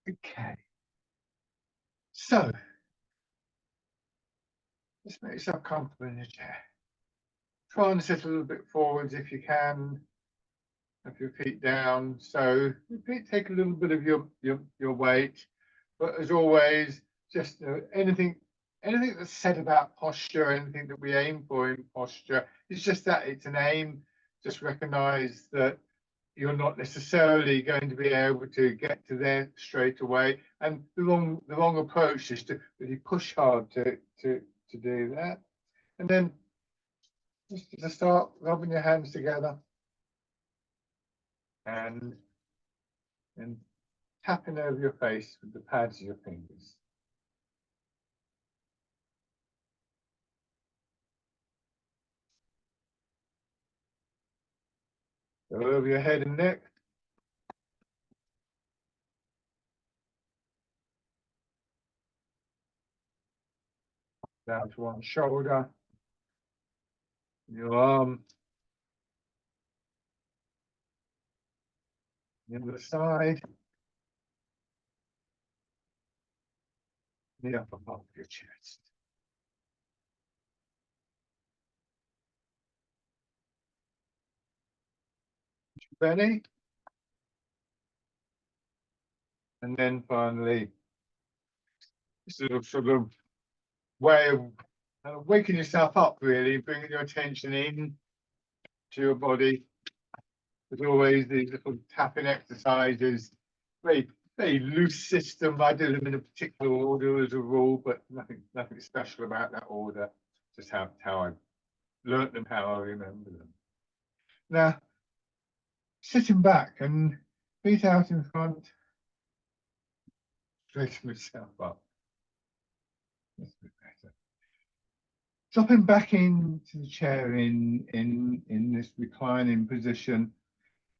Okay, so just make yourself comfortable in your chair. Try and sit a little bit forwards if you can. Have your feet down. So your feet take a little bit of your weight, but as always, just anything that's said about posture, anything that we aim for in posture, it's just that it's an aim. Just recognize that you're not necessarily going to be able to get to there straight away, and the wrong approach is to really push hard to do that. And then just to start rubbing your hands together and tapping over your face with the pads of your fingers. Go over your head and neck. Down to one shoulder. Your arm. The other side. The upper part of your chest. Belly. And then finally, sort of way of waking yourself up, really, bringing your attention in to your body. There's always these little tapping exercises, very loose system. I do them in a particular order as a rule, but nothing special about that order. Just how I learnt them, how I remember them. Now, sitting back and feet out in front, straighten myself up. That's a bit better. Dropping back into the chair in this reclining position,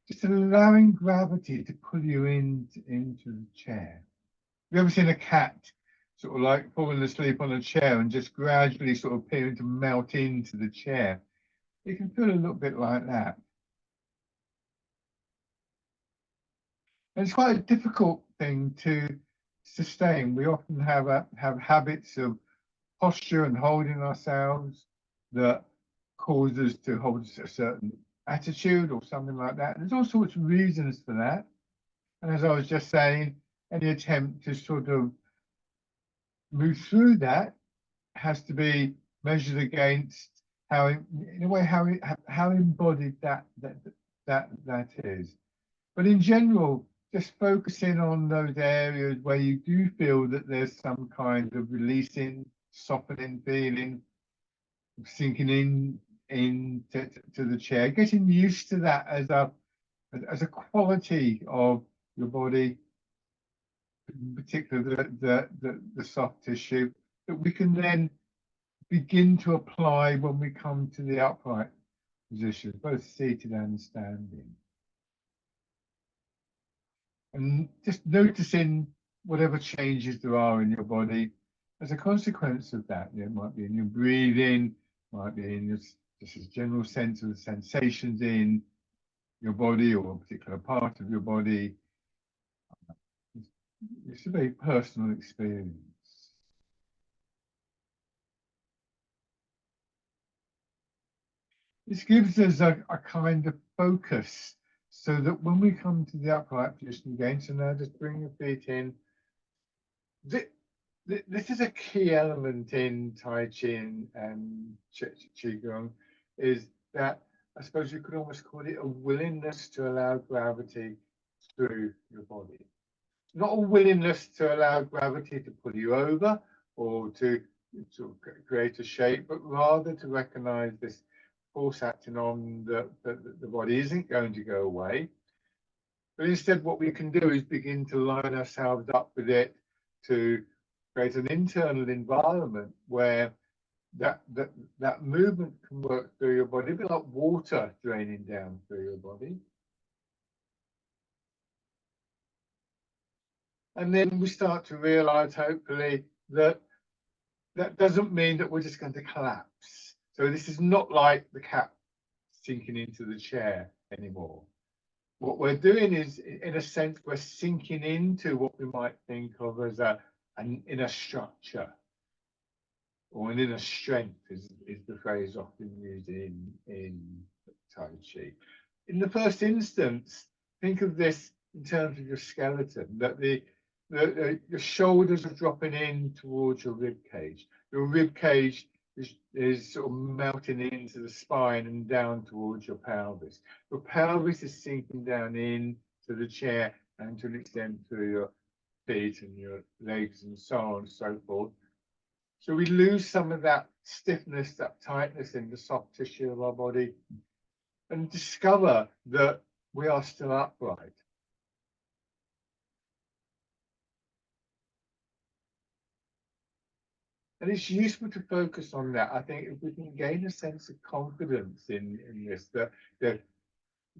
just allowing gravity to pull you into the chair. Have you ever seen a cat sort of like falling asleep on a chair and just gradually sort of appearing to melt into the chair? You can feel a little bit like that. And it's quite a difficult thing to sustain. We often have habits of posture and holding ourselves that cause us to hold a certain attitude or something like that. And there's all sorts of reasons for that. And as I was just saying, any attempt to sort of move through that has to be measured against how, in a way, how embodied that is. But in general, just focusing on those areas where you do feel that there's some kind of releasing, softening feeling, sinking in to the chair, getting used to that as a quality of your body, in particular the soft tissue, that we can then begin to apply when we come to the upright position, both seated and standing. And just noticing whatever changes there are in your body as a consequence of that. It might be in your breathing, might be in just a general sense of the sensations in your body or a particular part of your body. It's a very personal experience. This gives us a kind of focus so that when we come to the upright position again, so now just bring your feet in. This is a key element in Tai Chi and Qigong, is that I suppose you could almost call it a willingness to allow gravity through your body. Not a willingness to allow gravity to pull you over or to sort of create a shape, but rather to recognize this force acting on the body isn't going to go away. But instead, what we can do is begin to line ourselves up with it to create an internal environment where that movement can work through your body, a bit like water draining down through your body. And then we start to realize, hopefully, that that doesn't mean that we're just going to collapse. So this is not like the cat sinking into the chair anymore. what we're doing is, in a sense, we're sinking into what we might think of as an inner structure, or an inner strength is the phrase often used in Tai Chi. In the first instance, think of this in terms of your skeleton, that your shoulders are dropping in towards your rib cage. Your rib cage is sort of melting into the spine and down towards your pelvis. Your pelvis is sinking down in to the chair and to an extent through your feet and your legs and so on and so forth. So we lose some of that stiffness, that tightness in the soft tissue of our body, and discover that we are still upright. And it's useful to focus on that. I think if we can gain a sense of confidence in this, that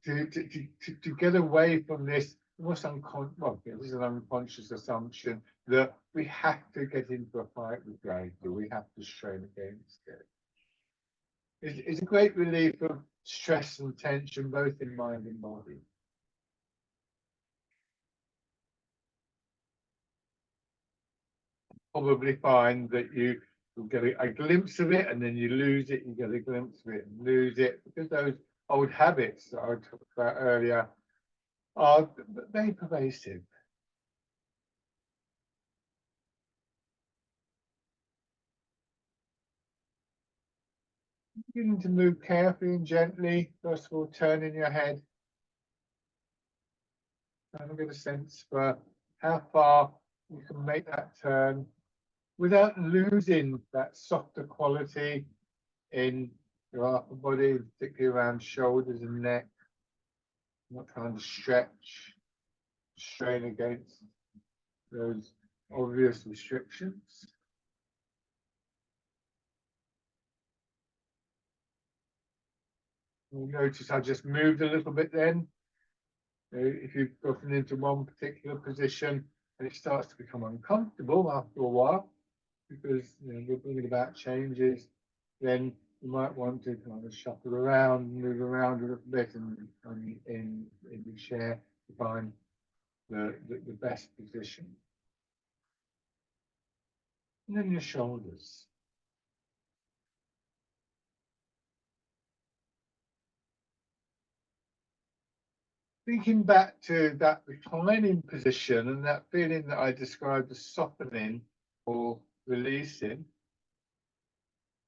to get away from this almost well, this is an unconscious assumption that we have to get into a fight with gravity, we have to strain against it. It's a great relief of stress and tension, both in mind and body. Probably find that you get a glimpse of it and then you lose it, you get a glimpse of it and lose it, because those old habits that I talked about earlier are very pervasive. Beginning to move carefully and gently, first of all, turning your head. Trying to get a sense for how far you can make that turn without losing that softer quality in your upper body, particularly around shoulders and neck. Not trying to stretch, strain against those obvious restrictions. You'll notice I just moved a little bit then. If you've gotten into one particular position and it starts to become uncomfortable after a while, because you're bringing about changes, then you might want to kind of shuffle around, move around a little bit in the chair to find the best position. And then your shoulders. Thinking back to that reclining position and that feeling that I described as softening or releasing,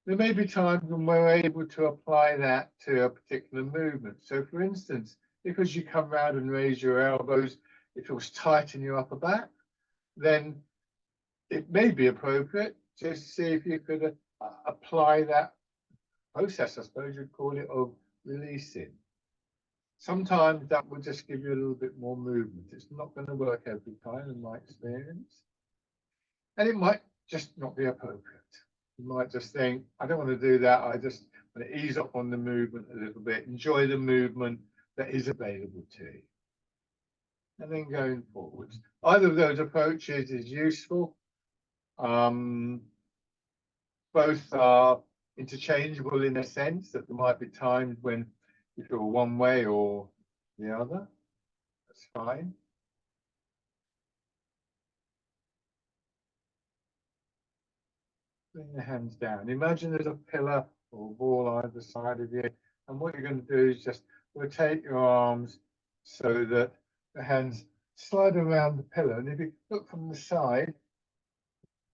there may be times when we're able to apply that to a particular movement. So for instance, if as you come round and raise your elbows, it feels tight in your upper back, then it may be appropriate to see if you could apply that process, I suppose you'd call it, of releasing. Sometimes that will just give you a little bit more movement. It's not going to work every time in my experience. And it might just not be appropriate. You might just think, I don't want to do that. I just want to ease up on the movement a little bit, enjoy the movement that is available to you. And then going forwards, either of those approaches is useful. Both are interchangeable in a sense that there might be times when you feel one way or the other. That's fine. Bring the hands down. Imagine there's a pillar or a wall either side of you, and what you're going to do is just rotate your arms so that the hands slide around the pillar. And if you look from the side,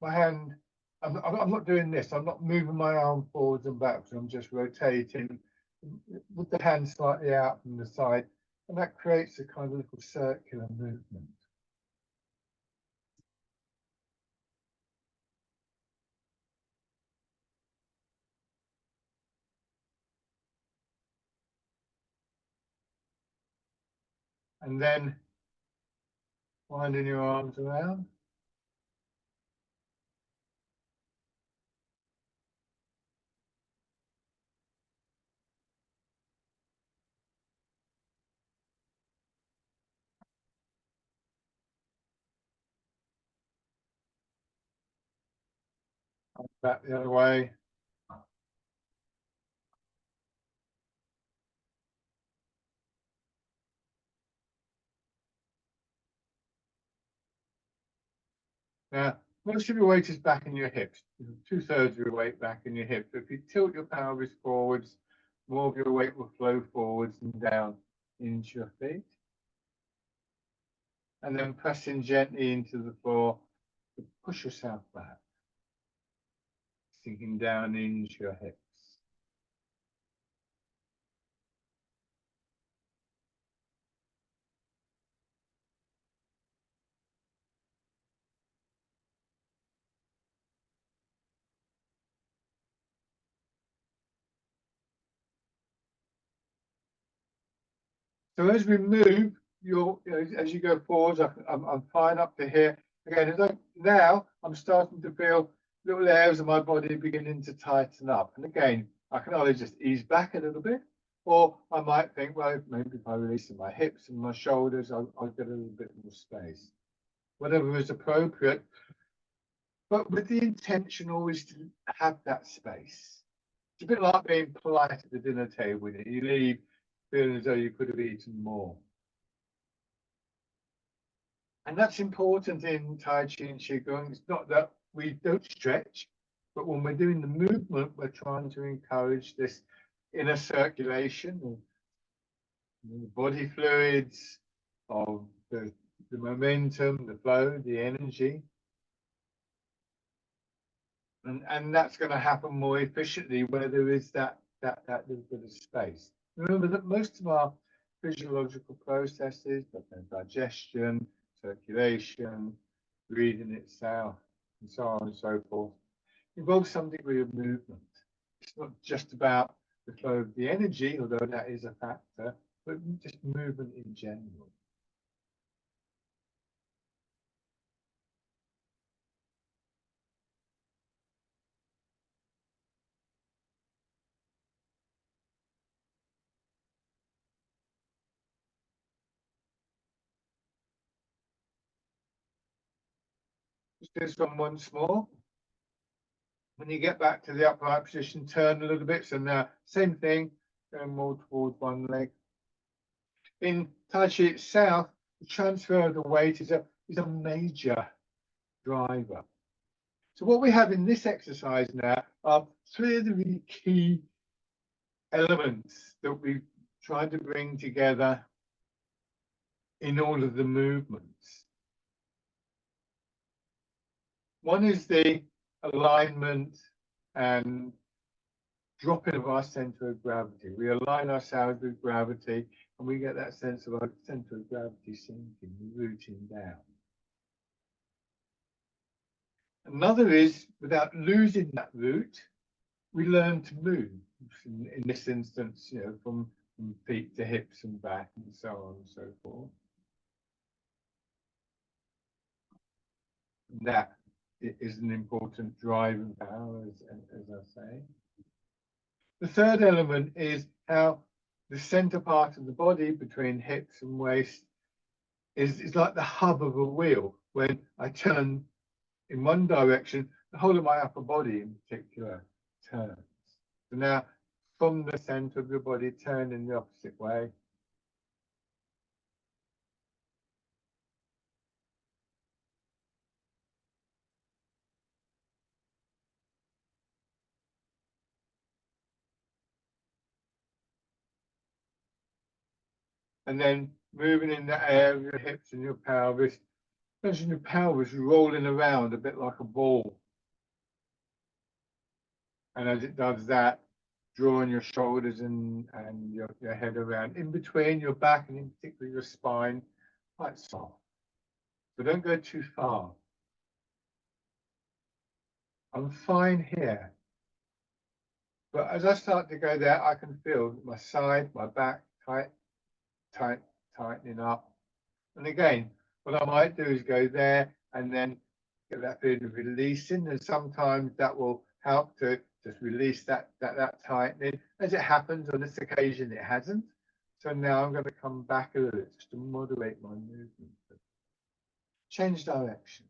my hand, I'm not doing this. I'm not moving my arm forwards and backwards. I'm just rotating with the hand slightly out from the side, and that creates a kind of little circular movement. And then winding your arms around. Back the other way. Now, most of your weight is back in your hips. 2/3 of your weight back in your hips. If you tilt your pelvis forwards, more of your weight will flow forwards and down into your feet. And then pressing gently into the floor to push yourself back, sinking down into your hips. So as we move, as you go forwards, I'm fine up to here. Again, now I'm starting to feel little areas of my body beginning to tighten up. And again, I can either just ease back a little bit, or I might think, well, maybe if I release my hips and my shoulders, I'll get a little bit more space. Whatever is appropriate, but with the intention always to have that space. It's a bit like being polite at the dinner table. You leave feeling as though you could have eaten more. And that's important in Tai Chi and Qigong. It's not that we don't stretch, but when we're doing the movement, we're trying to encourage this inner circulation of the body fluids, of the momentum, the flow, the energy. And that's going to happen more efficiently where there is that little bit of space. Remember that most of our physiological processes, digestion, circulation, breathing itself, and so on and so forth, involve some degree of movement. It's not just about the flow of the energy, although that is a factor, but just movement in general. Just do some once more. When you get back to the upright position, turn a little bit. So now, same thing, going more towards one leg. In Tai Chi itself, the transfer of the weight is a major driver. So what we have in this exercise now are three of the really key elements that we've tried to bring together in all of the movements. One is the alignment and dropping of our center of gravity. We align ourselves with gravity and we get that sense of our center of gravity sinking, rooting down. Another is, without losing that root, we learn to move. In this instance, from feet to hips and back and so on and so forth. And that is an important driving power, as I say. The third element is how the center part of the body between hips and waist is like the hub of a wheel. When I turn in one direction, the whole of my upper body in particular turns. So now, from the center of your body, turn in the opposite way. And then moving in that area of your hips and your pelvis. Imagine your pelvis rolling around a bit like a ball. And as it does that, drawing your shoulders and your head around. In between your back and in particular your spine, quite soft. So don't go too far. I'm fine here. But as I start to go there, I can feel my side, my back tightening up. And again, what I might do is go there and then get that feeling of releasing. And sometimes that will help to just release that tightening. As it happens, on this occasion, it hasn't. So now I'm going to come back a little just to moderate my movement. Change direction.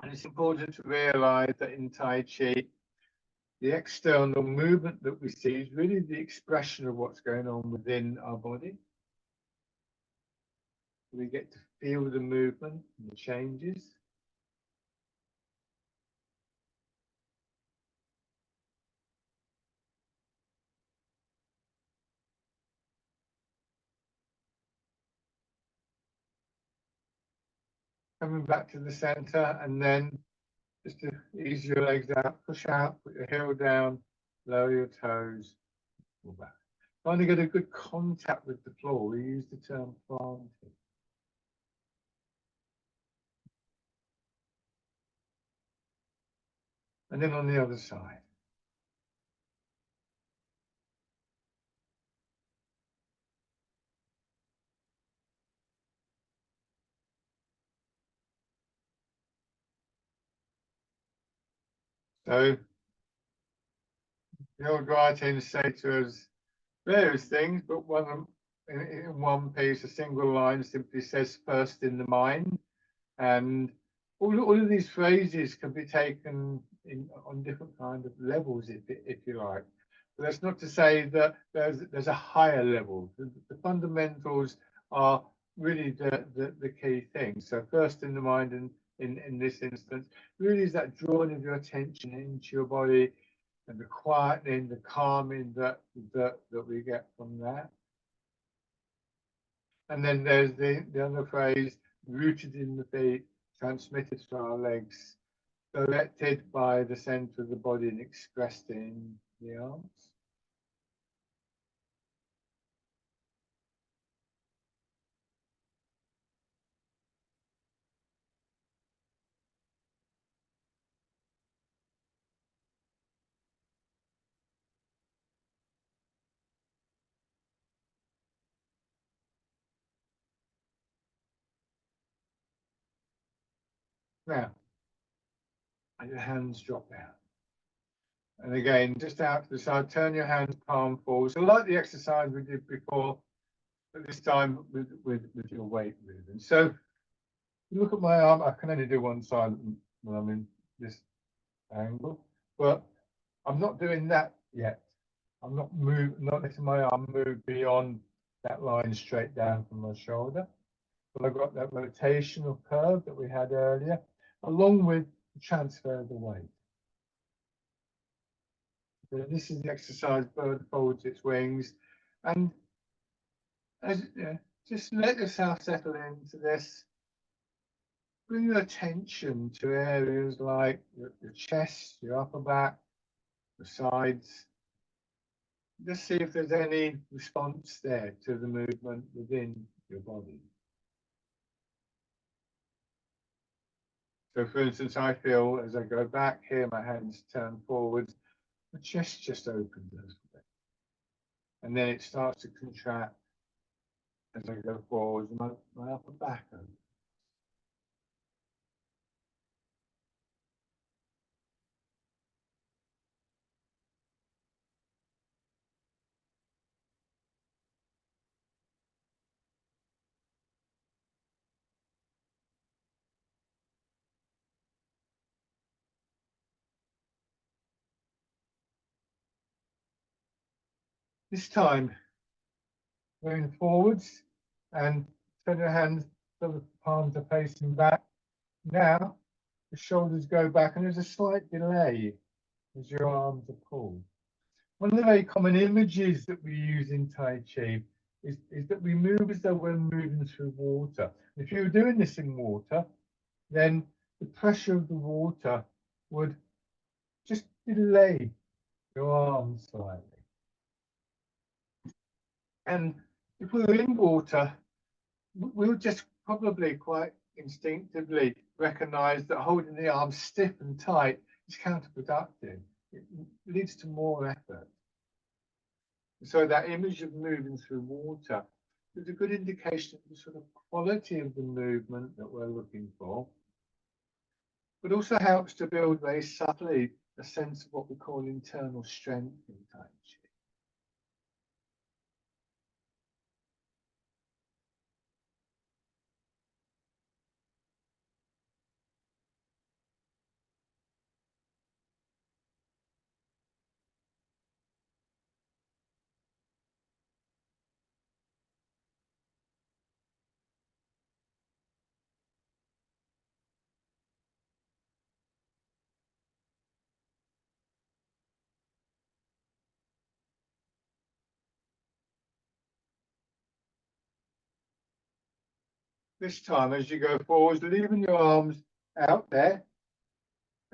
And it's important to realize that in Tai Chi, the external movement that we see is really the expression of what's going on within our body. We get to feel the movement and the changes. Coming back to the center, and then just to ease your legs out, push out, put your heel down, lower your toes, pull back. Trying to get a good contact with the floor. We use the term planting. And then on the other side. So the old writings say to us various things, but in one piece, a single line simply says first in the mind. And all of these phrases can be taken on different kind of levels, if you like. But that's not to say that there's a higher level. The fundamentals are really the key thing. So first in the mind, and in this instance, really is that drawing of your attention into your body and the quietening, the calming that we get from that. And then there's the other phrase, rooted in the feet, transmitted to our legs, directed by the center of the body and expressed in the arms. Now, and your hands drop down. And again, just out to the side, turn your hands palm forward. So like the exercise we did before, but this time with your weight movement. So look at my arm. I can only do one side when I'm in this angle, but I'm not doing that yet. I'm not letting my arm move beyond that line straight down from my shoulder. But I've got that rotational curve that we had earlier, along with the transfer of the weight. So this is the exercise bird folds its wings. And as just let yourself settle into this. Bring your attention to areas like your chest, your upper back, the sides. Just see if there's any response there to the movement within your body. So for instance, I feel as I go back here, my hands turn forwards, the chest just opens a little bit. And then it starts to contract as I go forwards, my upper back opens. This time, going forwards and turn your hands so the palms are facing back. Now, the shoulders go back and there's a slight delay as your arms are pulled. One of the very common images that we use in Tai Chi is that we move as though we're moving through water. If you were doing this in water, then the pressure of the water would just delay your arms slightly. And if we were in water, we would just probably quite instinctively recognize that holding the arms stiff and tight is counterproductive. It leads to more effort. So that image of moving through water is a good indication of the sort of quality of the movement that we're looking for, but also helps to build very subtly a sense of what we call internal strength in Tai Chi. This time, as you go forwards, leaving your arms out there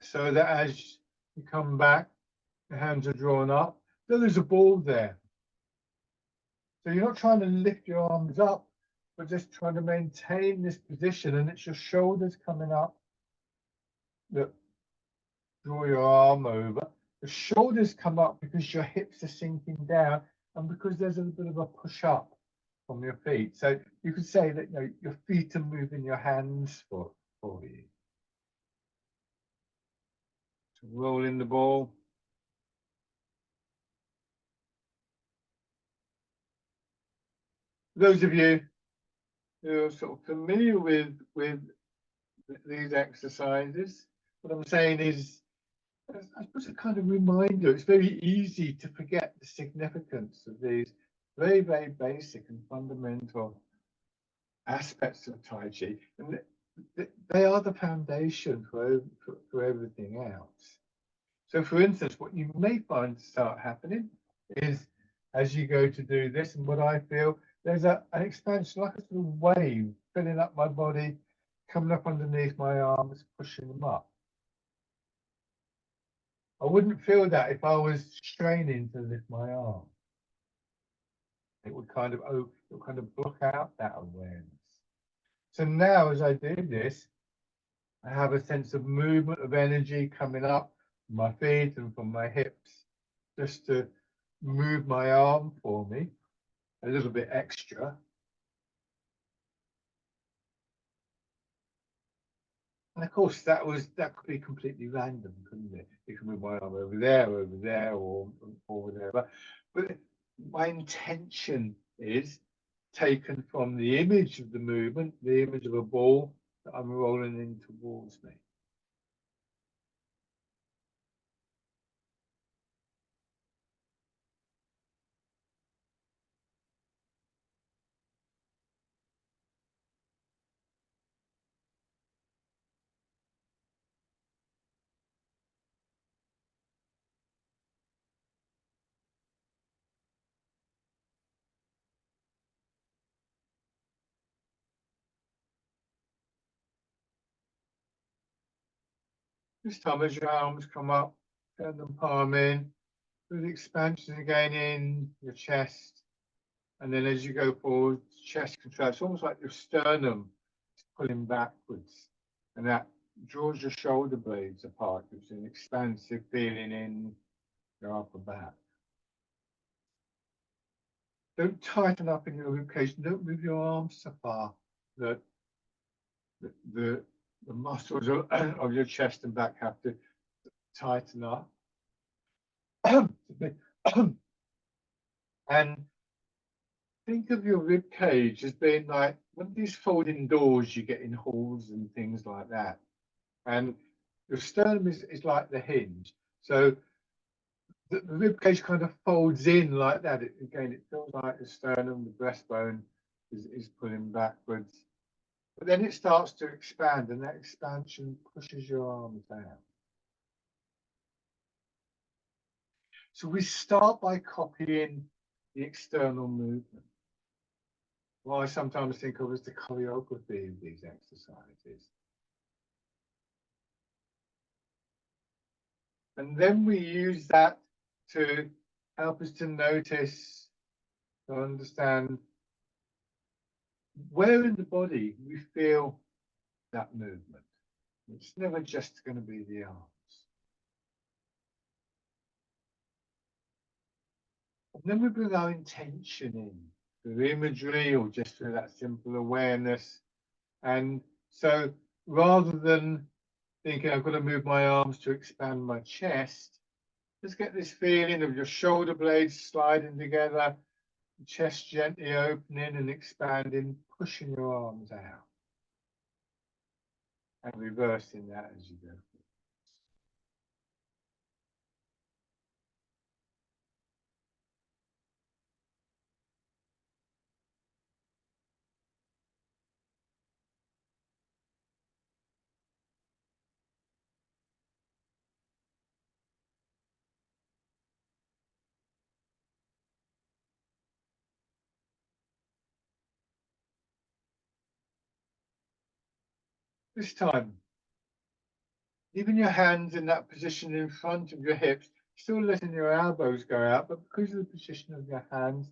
so that as you come back, the hands are drawn up. So there's a ball there. So you're not trying to lift your arms up, but just trying to maintain this position, and it's your shoulders coming up that draw your arm over. The shoulders come up because your hips are sinking down and because there's a bit of a push up from your feet. So you could say that your feet are moving your hands for you. So roll in the ball. Those of you who are sort of familiar with these exercises, what I'm saying is, I suppose, a kind of reminder. It's very easy to forget the significance of these very, very basic and fundamental aspects of Tai Chi, and they are the foundation for everything else. So, for instance, what you may find start happening is as you go to do this, and what I feel, there's an expansion, like a sort of wave filling up my body, coming up underneath my arms, pushing them up. I wouldn't feel that if I was straining to lift my arm. It would kind of block out that awareness. So now, as I do this, I have a sense of movement of energy coming up from my feet and from my hips, just to move my arm for me a little bit extra. And of course, that could be completely random, couldn't it? You can move my arm over there, or whatever. But my intention is taken from the image of the movement, the image of a ball that I'm rolling in towards me. This time, as your arms come up, turn them palm in, with the expansion again in your chest. And then as you go forward, chest contracts, almost like your sternum is pulling backwards. And that draws your shoulder blades apart, gives an expansive feeling in your upper back. Don't tighten up in your ribcage. Don't move your arms so far that the muscles of your chest and back have to tighten up. And think of your rib cage as being like one of these folding doors you get in halls and things like that. And your sternum is like the hinge. So the rib cage kind of folds in like that. It feels like the sternum, the breastbone is pulling backwards. But then it starts to expand, and that expansion pushes your arms down. So we start by copying the external movement. What I sometimes think of as the choreography of these exercises. And then we use that to help us to notice, to understand where in the body we feel that movement. It's never just going to be the arms. And then we bring our intention in through imagery or just through that simple awareness. And so rather than thinking I've got to move my arms to expand my chest, just get this feeling of your shoulder blades sliding together, the chest gently opening and expanding, pushing your arms out. And reversing that as you go. This time, leaving your hands in that position in front of your hips, still letting your elbows go out, but because of the position of your hands,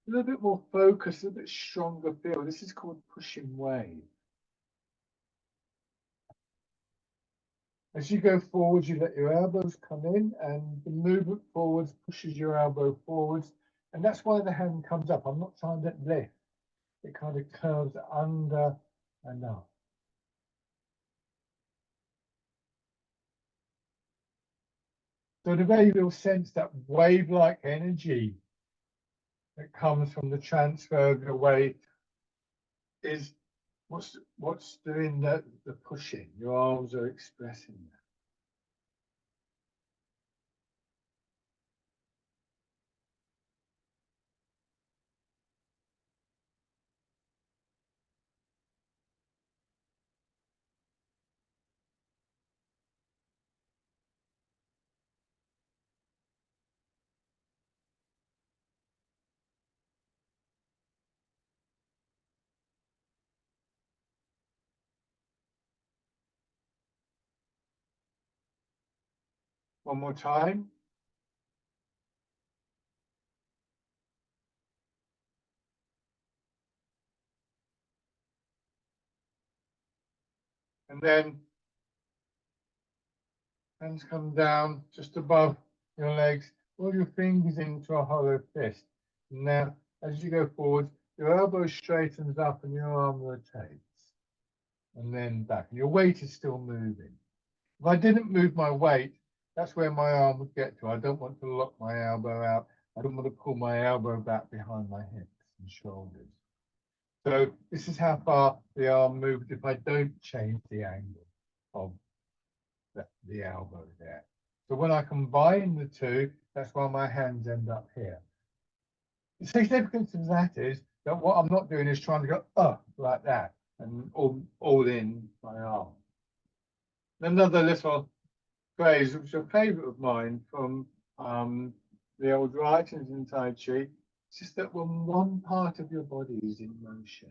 a little bit more focus, a little bit stronger feel. This is called pushing wave. As you go forwards, you let your elbows come in, and the movement forwards pushes your elbow forwards, and that's why the hand comes up. I'm not trying to lift. It kind of curves under and up. So the very real sense, that wave-like energy that comes from the transfer of the weight is what's doing the pushing. Your arms are expressing that. One more time. And then hands come down just above your legs, roll your fingers into a hollow fist. Now, as you go forward, your elbow straightens up and your arm rotates. And then back. And your weight is still moving. If I didn't move my weight, that's where my arm would get to. I don't want to lock my elbow out. I don't want to pull my elbow back behind my hips and shoulders. So this is how far the arm moves if I don't change the angle of the elbow there. So when I combine the two, that's why my hands end up here. The significance of that is that what I'm not doing is trying to go like that and all in my arm. Another little phrase, which is a favorite of mine from the old writings in Tai Chi, it's just that when one part of your body is in motion,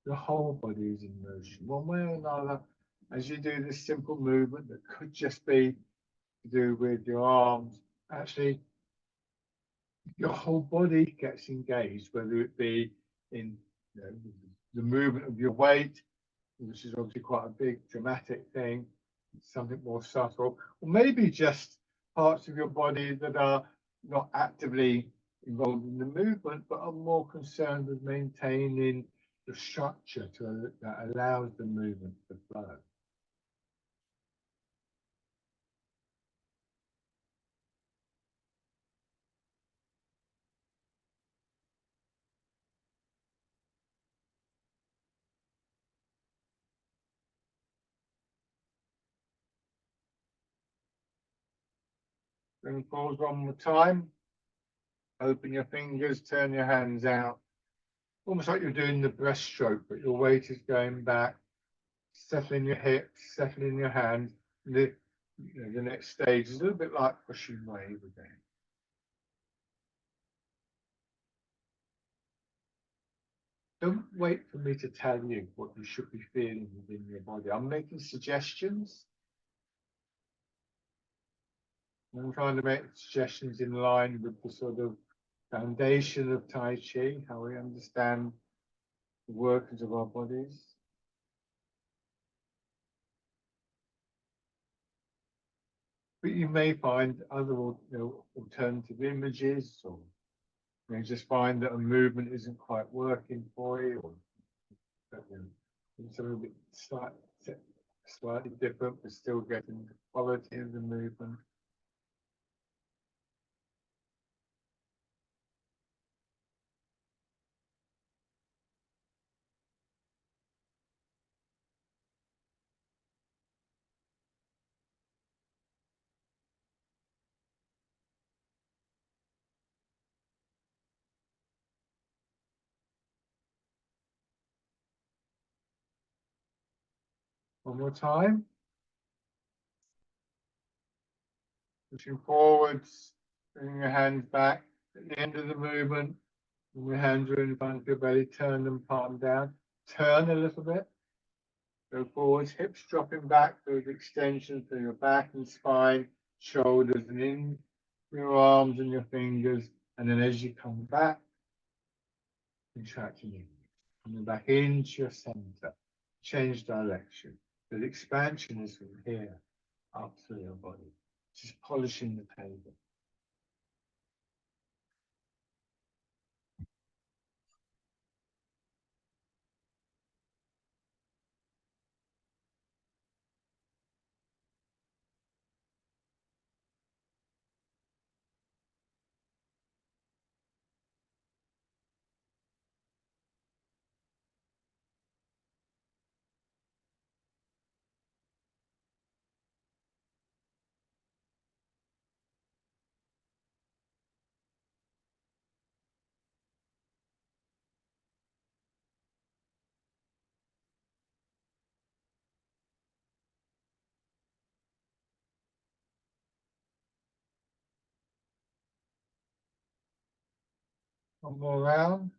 your whole body is in motion. One way or another, as you do this simple movement that could just be to do with your arms, actually your whole body gets engaged, whether it be in the movement of your weight, which is obviously quite a big dramatic thing, something more subtle, or maybe just parts of your body that are not actively involved in the movement, but are more concerned with maintaining the structure that allows the movement to flow. Then pause one more time. Open your fingers, turn your hands out. Almost like you're doing the breaststroke, but your weight is going back, settling your hips, settling your hands. The next stage is a little bit like pushing wave again. Don't wait for me to tell you what you should be feeling within your body. I'm making suggestions. I'm trying to make suggestions in line with the sort of foundation of Tai Chi, how we understand the workings of our bodies. But you may find other alternative images, or you may just find that a movement isn't quite working for you, or something a bit slightly different, but still getting the quality of the movement. One more time. Pushing forwards, bringing your hands back. At the end of the movement, when your hands are in front of your belly, turn them, palm down. Turn a little bit. Go forwards, hips dropping back through the extension through your back and spine, shoulders, and in your arms and your fingers. And then as you come back, contracting in, coming back into your center, change direction. The expansion is from here up through your body, just polishing the table. One more round.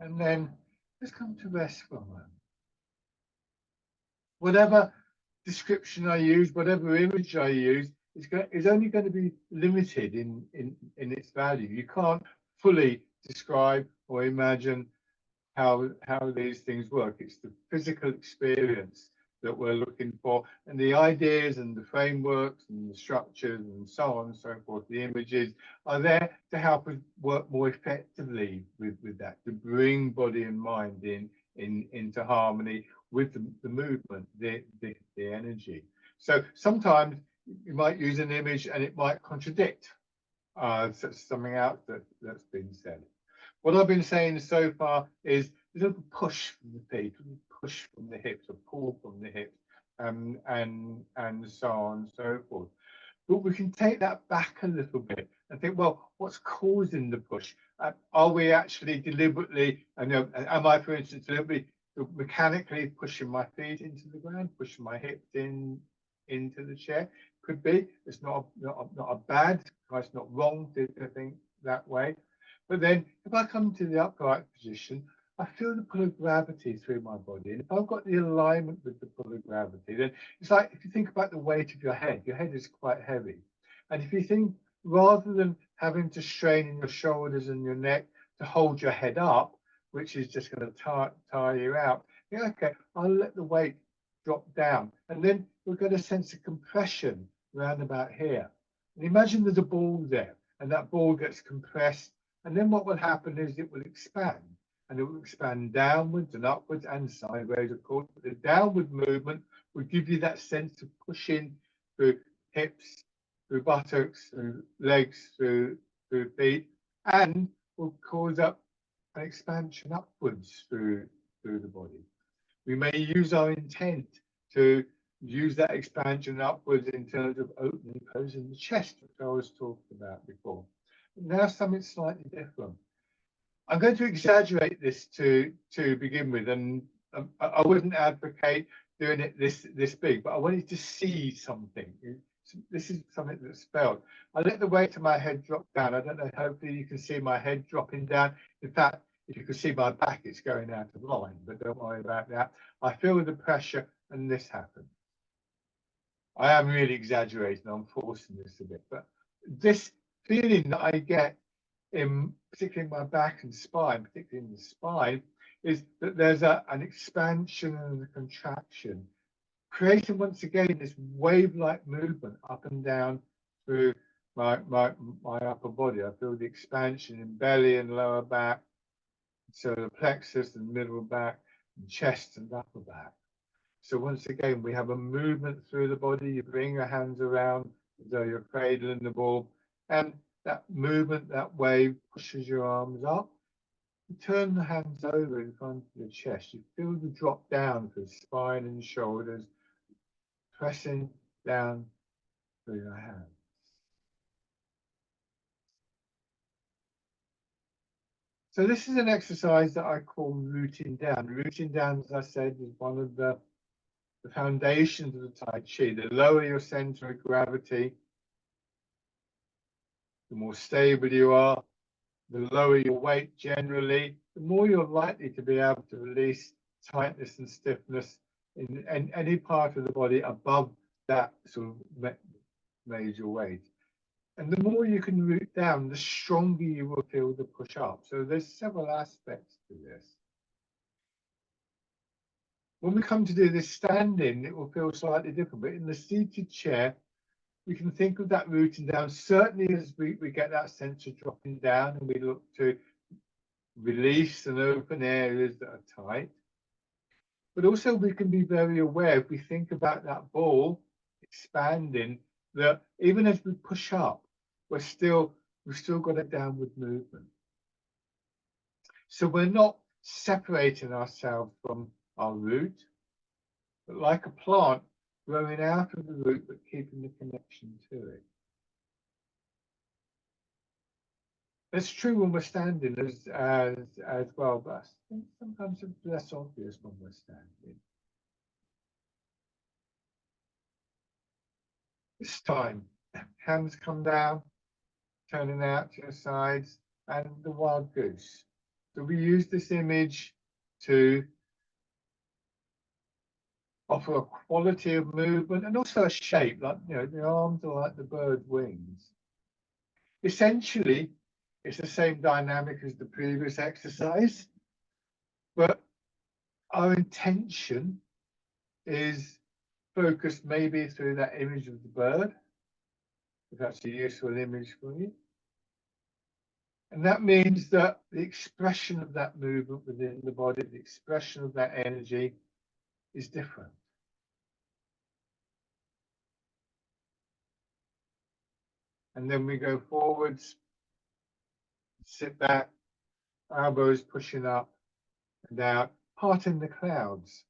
And then just come to rest for a moment. Whatever description I use, whatever image I use, is only going to be limited in its value. You can't fully describe or imagine how these things work. It's the physical experience that we're looking for, and the ideas and the frameworks and the structures and so on and so forth, the images are there to help us work more effectively with that, to bring body and mind into harmony with the movement, the energy. So sometimes you might use an image and it might contradict something else that's been said. What I've been saying so far is a little push from the feet, a little push from the hips, a pull from the hips, and so on and so forth. But we can take that back a little bit and think, well, what's causing the push? Are we actually deliberately, am I, for instance, deliberately mechanically pushing my feet into the ground, pushing my hips into the chair? Could be. It's not a bad, it's not wrong to think that way. But then if I come to the upright position, I feel the pull of gravity through my body. And if I've got the alignment with the pull of gravity, then it's like if you think about the weight of your head is quite heavy. And if you think, rather than having to strain in your shoulders and your neck to hold your head up, which is just going to tire you out, yeah, okay, I'll let the weight drop down. And then we'll get a sense of compression around about here. And imagine there's a ball there, and that ball gets compressed. And then what will happen is it will expand, and it will expand downwards and upwards and sideways, of course. But the downward movement will give you that sense of pushing through hips, through buttocks, through legs, through feet, and will cause up an expansion upwards through the body. We may use our intent to use that expansion upwards in terms of opening, closing the chest, which I was talking about before. Now something slightly different. I'm going to exaggerate this to begin with, and I wouldn't advocate doing it this big, but I wanted to see something. This is something that's felt. I let the weight of my head drop down. I don't know, hopefully you can see my head dropping down. In fact, if you can see my back, it's going out of line, but don't worry about that. I feel the pressure, and this happens. I am really exaggerating. I'm forcing this a bit, but this feeling that I get particularly in my back and spine, particularly in the spine, is that there's an expansion and a contraction, creating once again this wave-like movement up and down through my upper body. I feel the expansion in belly and lower back, solar plexus and middle back, and chest and upper back. So once again, we have a movement through the body. You bring your hands around as though you're cradling the ball, and that movement, that wave pushes your arms up. You turn the hands over in front of your chest. You feel the drop down through spine and shoulders, pressing down through your hands. So this is an exercise that I call rooting down. Rooting down, as I said, is one of the the foundations of the Tai Chi. The lower your center of gravity, the more stable you are. The lower your weight generally, the more you're likely to be able to release tightness and stiffness in any part of the body above that sort of major weight. And the more you can root down, the stronger you will feel the push up. So there's several aspects to this. When we come to do this standing, it will feel slightly different, but in the seated chair, we can think of that rooting down, certainly as we get that sense of dropping down and we look to release and open areas that are tight. But also we can be very aware, if we think about that ball expanding, that even as we push up, we've still got a downward movement. So we're not separating ourselves from our root, but like a plant, growing out of the root but keeping the connection to it. It's true when we're standing as well, but I think sometimes it's less obvious when we're standing. This time, hands come down, turning out to your sides, and the wild goose. So we use this image to offer a quality of movement and also a shape, like, you know, the arms are like the bird wings. Essentially, it's the same dynamic as the previous exercise, but our intention is focused maybe through that image of the bird, if that's a useful image for you. And that means that the expression of that movement within the body, the expression of that energy is different. And then we go forwards, sit back, elbows pushing up and out, parting the clouds.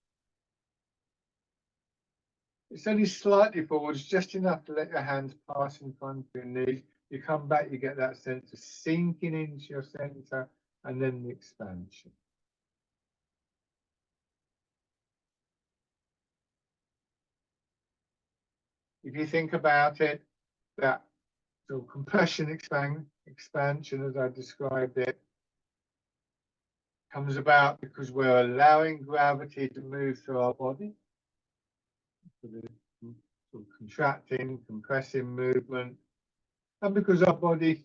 It's only slightly forwards, just enough to let your hands pass in front of your knees. You come back, you get that sense of sinking into your center, and then the expansion. If you think about it, that sort of compression expansion, as I described it, comes about because we're allowing gravity to move through our body. Sort of contracting, compressing movement, and because our body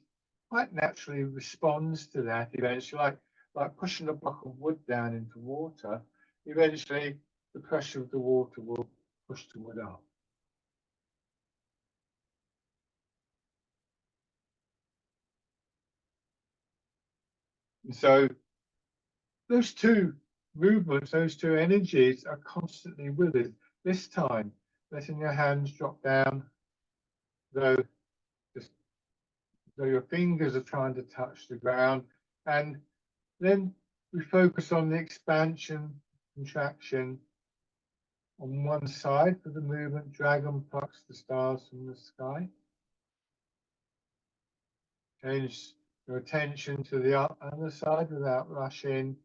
quite naturally responds to that eventually, like pushing a block of wood down into water, eventually the pressure of the water will push the wood up. And so those two movements, those two energies are constantly with us. This time, letting your hands drop down, though your fingers are trying to touch the ground, and then we focus on the expansion, contraction on one side for the movement. Dragon plucks the stars from the sky. Change your attention to the other side without rushing.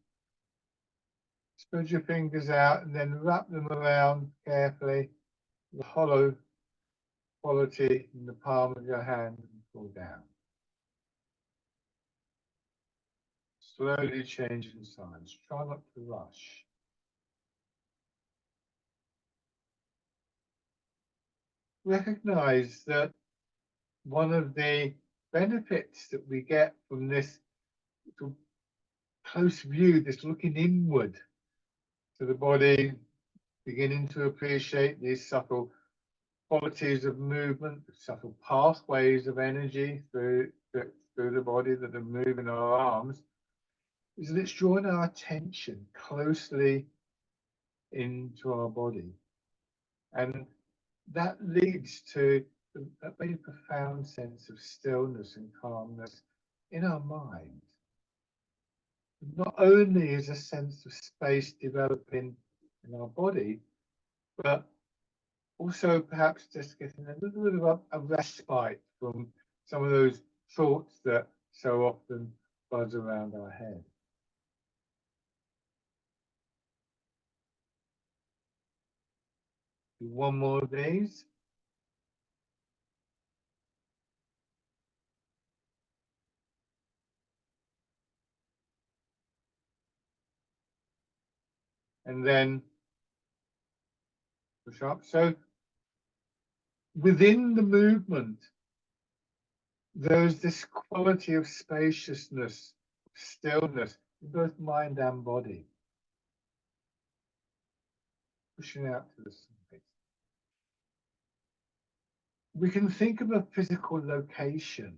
Spread your fingers out and then wrap them around carefully, the hollow quality in the palm of your hand, and pull down. Slowly changing sides. Try not to rush. Recognize that one of the benefits that we get from this close view, this looking inward to the body, beginning to appreciate these subtle qualities of movement, subtle pathways of energy through the body that are moving our arms, is that it's drawing our attention closely into our body. And that leads to a very profound sense of stillness and calmness in our mind. Not only is a sense of space developing in our body, but also perhaps just getting a little bit of a respite from some of those thoughts that so often buzz around our head. Do one more of these. And then push up. So within the movement, there's this quality of spaciousness, stillness, in both mind and body. Pushing out to the side. We can think of a physical location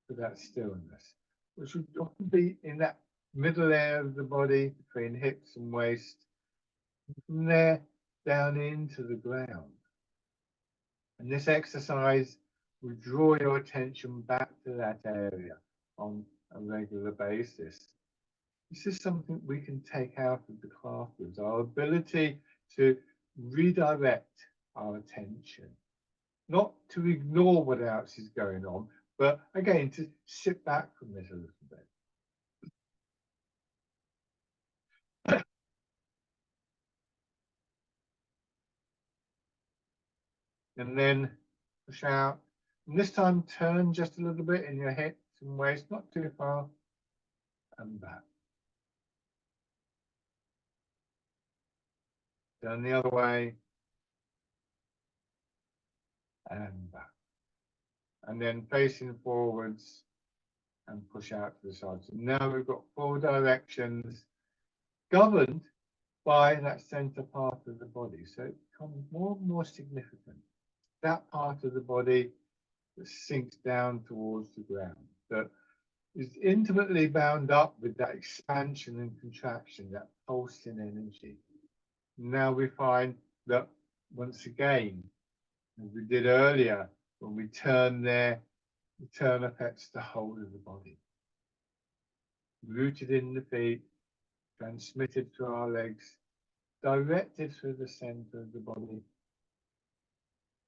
for that stillness, which would often be in that middle area of the body between hips and waist, from there down into the ground. And this exercise will draw your attention back to that area on a regular basis. This is something we can take out of the classrooms, our ability to redirect our attention, not to ignore what else is going on, but again, to sit back from it a little bit. And then push out. And this time, turn just a little bit in your hips and waist, not too far, and back. Turn the other way, and back. And then facing forwards and push out to the side. So now we've got 4 directions governed by that center part of the body. So it becomes more and more significant. That part of the body that sinks down towards the ground, that is intimately bound up with that expansion and contraction, that pulsing energy. Now we find that once again, as we did earlier, when we turn there, the turn affects the whole of the body. Rooted in the feet, transmitted through our legs, directed through the center of the body,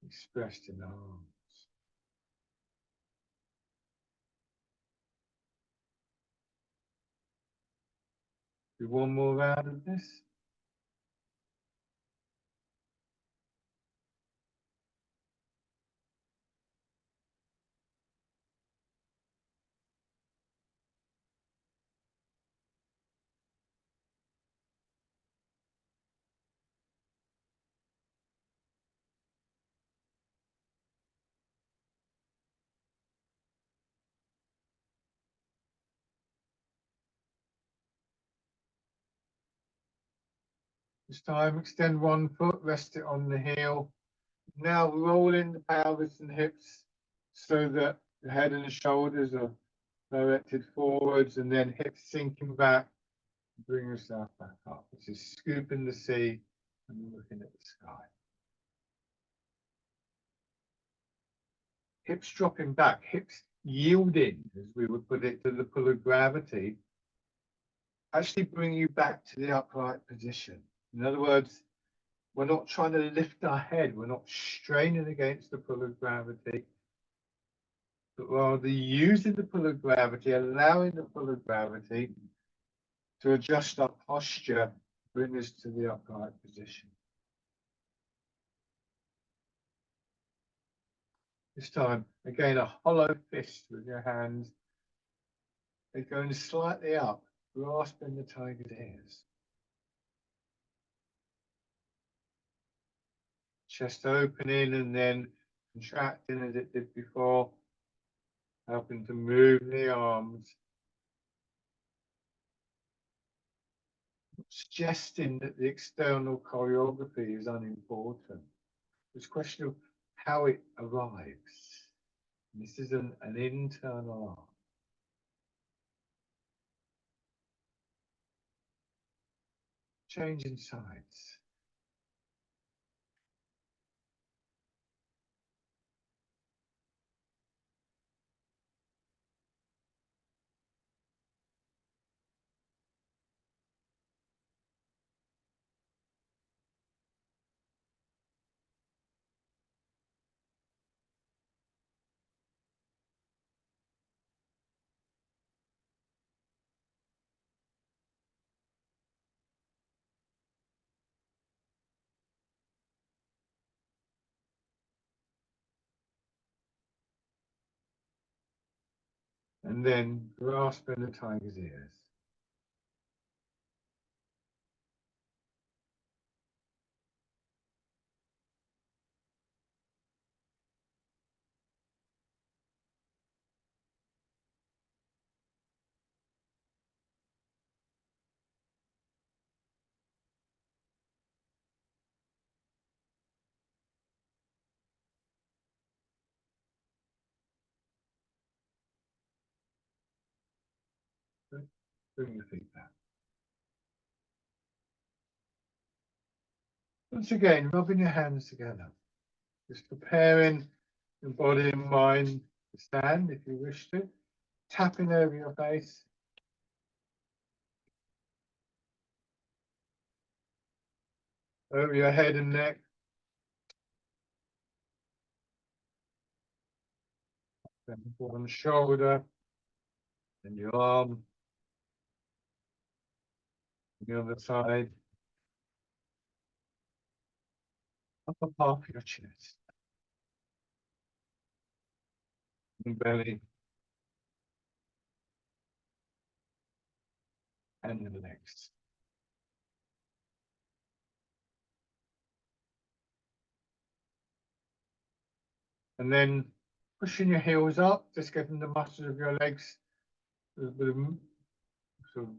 expressed in the arms. Do one more round of this. This time, extend one foot, rest it on the heel. Now roll in the pelvis and hips so that the head and the shoulders are directed forwards, and then hips sinking back. Bring yourself back up. This is scooping the sea and looking at the sky. Hips dropping back, hips yielding, as we would put it, to the pull of gravity, actually bring you back to the upright position. In other words, we're not trying to lift our head, we're not straining against the pull of gravity, but rather using the pull of gravity, allowing the pull of gravity to adjust our posture, bring us to the upright position. This time, again, a hollow fist with your hands. They're going slightly up, grasping the tiger's ears. Chest opening and then contracting as it did before, helping to move the arms. Suggesting that the external choreography is unimportant. It's a question of how it arrives. This is an internal art. Changing sides. and then grasping the tiger's ears. Bring your feet back. Once again, rubbing your hands together, just preparing your body and mind to stand if you wish to, tapping over your face. Over your head and neck. Then one shoulder, and your arm, and the other side. Upper half of your chest. And belly. And the legs. And then pushing your heels up, just getting the muscles of your legs, a bit of sort of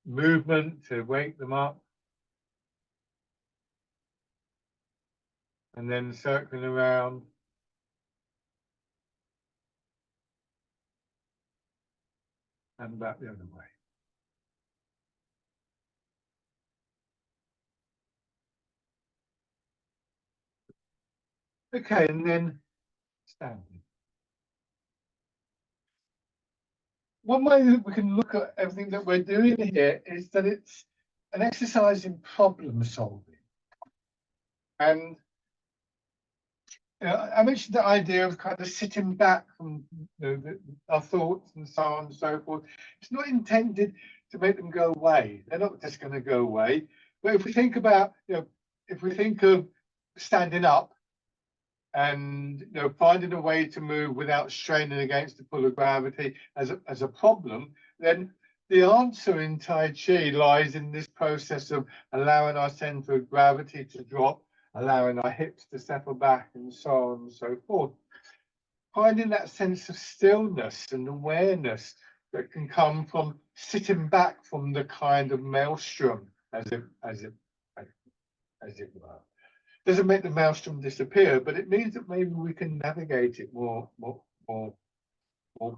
movement to wake them up. And then circling around. And back the other way. Okay, and then standing. One way that we can look at everything that we're doing here is that it's an exercise in problem solving. And I mentioned the idea of kind of sitting back from our thoughts and so on and so forth. It's not intended to make them go away. They're not just going to go away. But if we think about, if we think of standing up and finding a way to move without straining against the pull of gravity as a problem, then the answer in Tai Chi lies in this process of allowing our center of gravity to drop, allowing our hips to settle back, and so on and so forth. Finding that sense of stillness and awareness that can come from sitting back from the kind of maelstrom, as it were. Doesn't make the maelstrom disappear, but it means that maybe we can navigate it more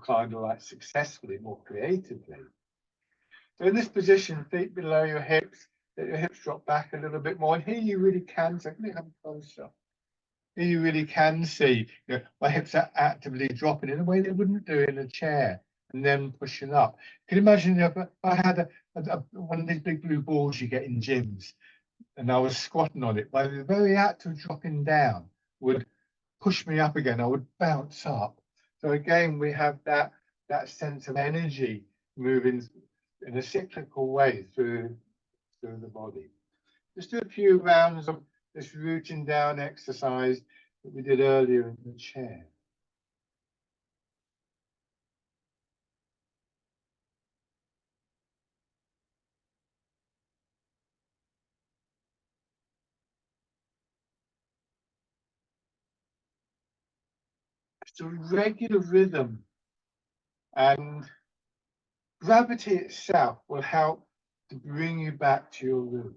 kind of like successfully, more creatively. So in this position, feet below your hips, let your hips drop back a little bit more. And here you really can, so let me come closer. Here you really can see my hips are actively dropping in a way they wouldn't do in a chair, and then pushing up. Can you imagine if I had one of these big blue balls you get in gyms, and I was squatting on it, by the very act of dropping down would push me up again. I would bounce up. So again, we have that sense of energy moving in a cyclical way through the body. Just do a few rounds of this rooting down exercise that we did earlier in the chair. It's a regular rhythm, and gravity itself will help to bring you back to your root.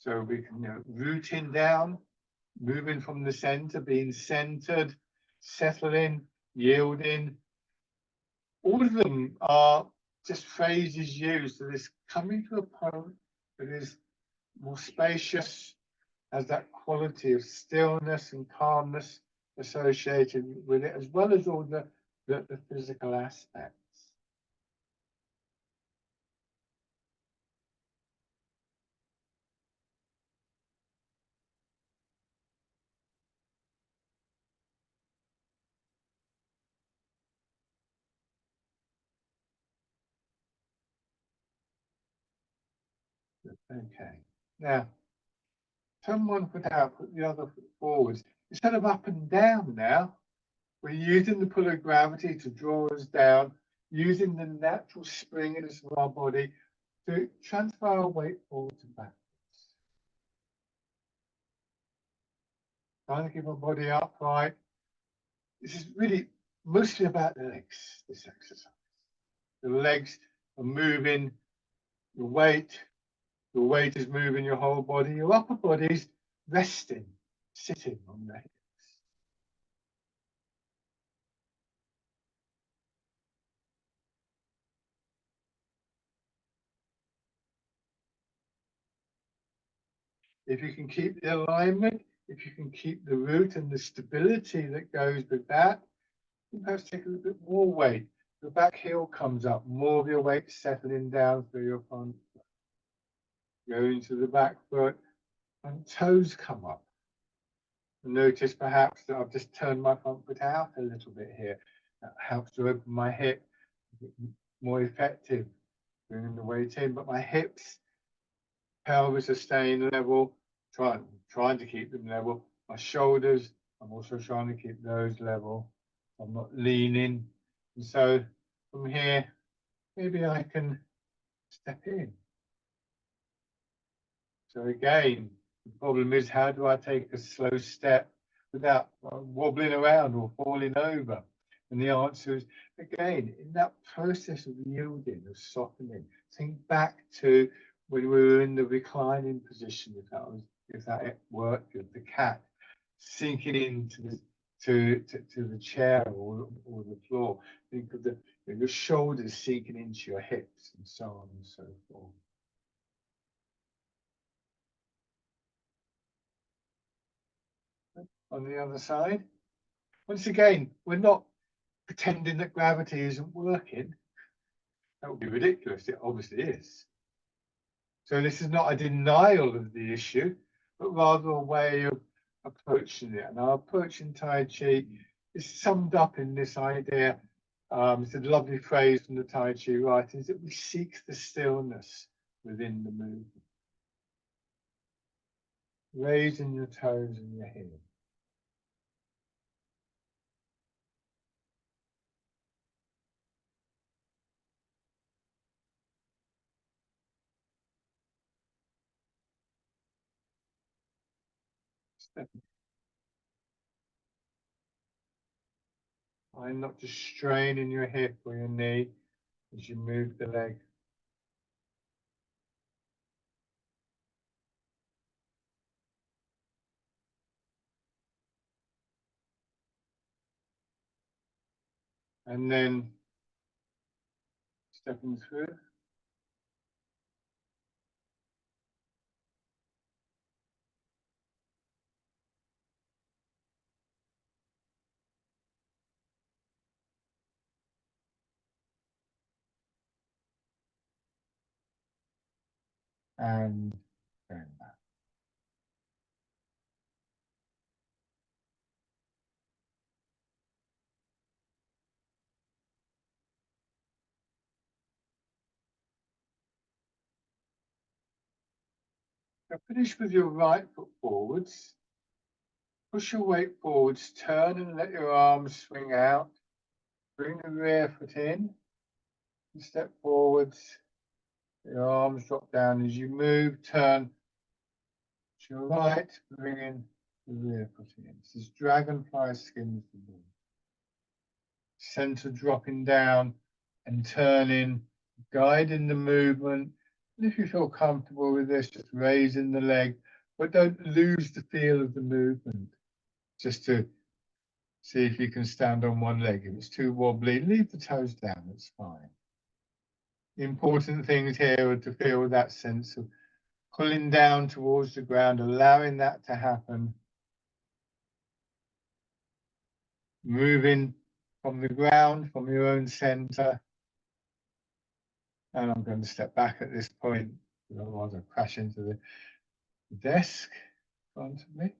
So we can rooting down, moving from the center, being centered, settling, yielding. All of them are just phrases used to this coming to a point that is more spacious, has that quality of stillness and calmness associated with it, as well as all the physical aspects. Okay. Now, turn one foot out, put the other foot forwards. Instead of up and down now, we're using the pull of gravity to draw us down, using the natural springiness of our body to transfer our weight forwards and backwards. Trying to keep our body upright. This is really mostly about the legs, this exercise. The legs are moving, your weight is moving your whole body, your upper body's resting, sitting on the hips. If you can keep the alignment, if you can keep the root and the stability that goes with that, you perhaps take a little bit more weight. The back heel comes up, more of your weight settling down through your front foot. Go into the back foot, and toes come up. Notice perhaps that I've just turned my front foot out a little bit here. That helps to open my hip, more effective, bringing the weight in, but my hips, pelvis are staying level, trying to keep them level. My shoulders, I'm also trying to keep those level. I'm not leaning. And so from here, maybe I can step in. So again, the problem is, how do I take a slow step without wobbling around or falling over? And the answer is, again, in that process of yielding, of softening, think back to when we were in the reclining position, if that worked with the cat, sinking into the chair or the floor. Think of your shoulders sinking into your hips and so on and so forth. On the other side, once again, we're not pretending that gravity isn't working. That would be ridiculous. It obviously is. So this is not a denial of the issue, but rather a way of approaching it. And our approach in Tai Chi is summed up in this idea. It's a lovely phrase from the Tai Chi writings, that we seek the stillness within the movement. Raising your toes and your heels. Try not to strain in your hip or your knee as you move the leg. And then stepping through. And going back. Now finish with your right foot forwards. Push your weight forwards, turn and let your arms swing out. Bring the rear foot in. And step forwards. Your arms drop down as you move. Turn to your right, bring in the rear foot in. This is dragonfly skins the ball. Center dropping down and turning, guiding the movement. And if you feel comfortable with this, just raising the leg, but don't lose the feel of the movement. Just to see if you can stand on one leg. If it's too wobbly, leave the toes down, it's fine. The important things here are to feel that sense of pulling down towards the ground, allowing that to happen. Moving from the ground, from your own center. And I'm going to step back at this point, otherwise I'll crash into the desk in front of me.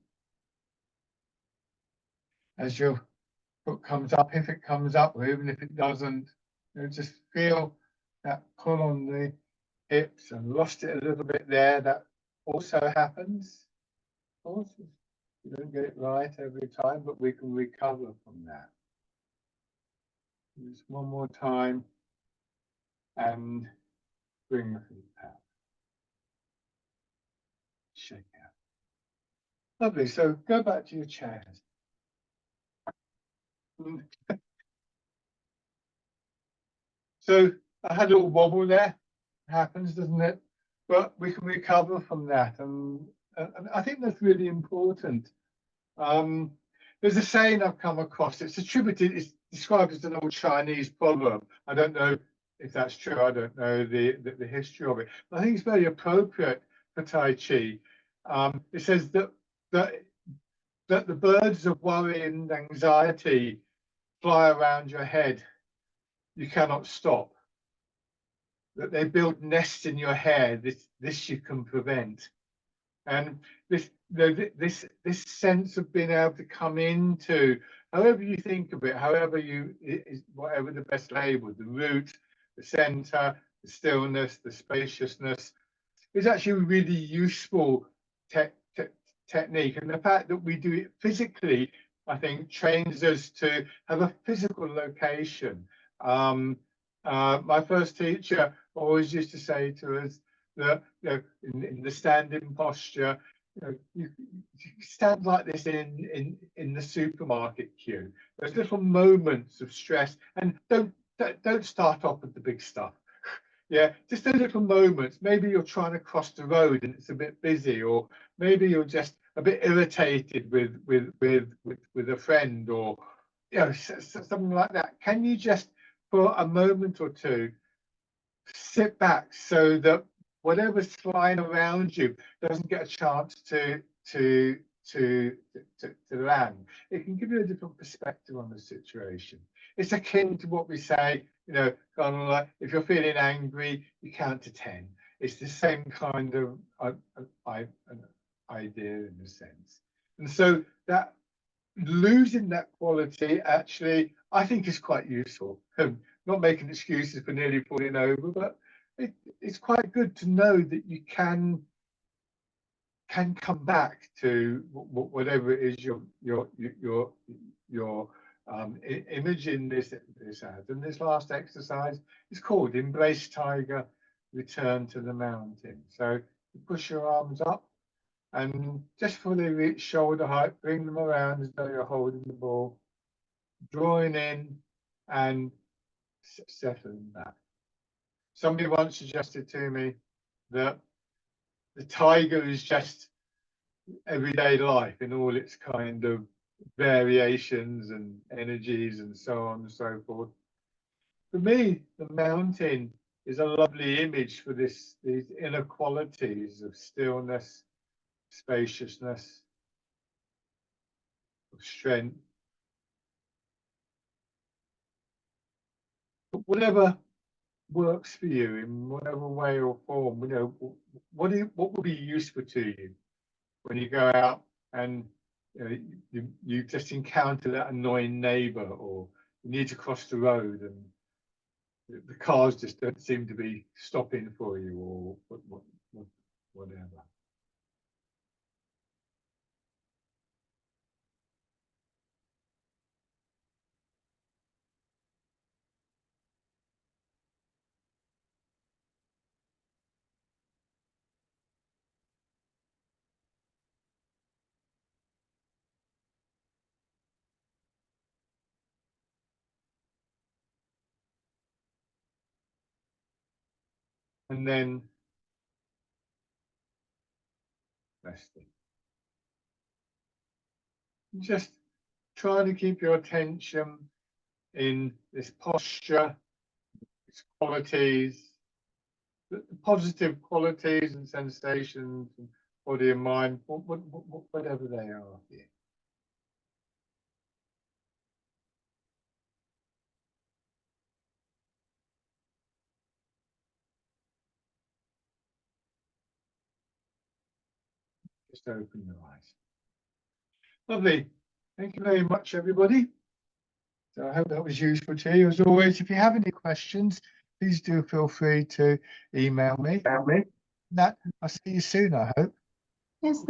As your foot comes up, if it comes up, or even if it doesn't, just feel that pull on the hips. And lost it a little bit there. That also happens. Of course, you don't get it right every time, but we can recover from that. Just one more time. And bring your feet out. Shake out. Lovely. So go back to your chairs. So I had a little wobble there. It happens, doesn't it? But we can recover from that. And I think that's really important. There's a saying I've come across. It's attributed, it's described as an old Chinese proverb. I don't know if that's true. I don't know the history of it. But I think it's very appropriate for Tai Chi. It says that the birds of worry and anxiety fly around your head. You cannot stop. That they build nests in your hair. This you can prevent. And this sense of being able to come into, however you think of it, however whatever the best label, the root, the center, the stillness, the spaciousness, is actually a really useful technique. And the fact that we do it physically, I think, trains us to have a physical location. My first teacher always used to say to us that, in the standing posture, you stand like this in the supermarket queue. There's little moments of stress, and don't start off with the big stuff. Yeah, just those little moments. Maybe you're trying to cross the road and it's a bit busy, or maybe you're just a bit irritated with a friend, or something like that. Can you just, for a moment or two, sit back so that whatever's flying around you doesn't get a chance to land? It can give you a different perspective on the situation. It's akin to what we say, kind of like, if you're feeling angry, you count to 10. It's the same kind of idea in a sense. And so that losing that quality, actually, I think is quite useful. Not making excuses for nearly falling over, but it's quite good to know that you can come back to whatever it is your image in this ad. And this last exercise is called Embrace Tiger, Return to the Mountain. So you push your arms up and just fully reach shoulder height, bring them around as though you're holding the ball, drawing in and settling back. Somebody once suggested to me that the tiger is just everyday life in all its kind of variations and energies and so on and so forth. For me, the mountain is a lovely image for these inner qualities of stillness, spaciousness, of strength. But whatever works for you in whatever way or form, what would be useful to you when you go out and you just encounter that annoying neighbor, or you need to cross the road and the cars just don't seem to be stopping for you, or whatever. And then resting. Just trying to keep your attention in this posture, its qualities, the positive qualities and sensations, and body and mind, whatever they are here. Just open your eyes. Lovely. Thank you very much, everybody. So I hope that was useful to you. As always, if you have any questions, please do feel free to email me. Nat, I'll see you soon, I hope. Yes.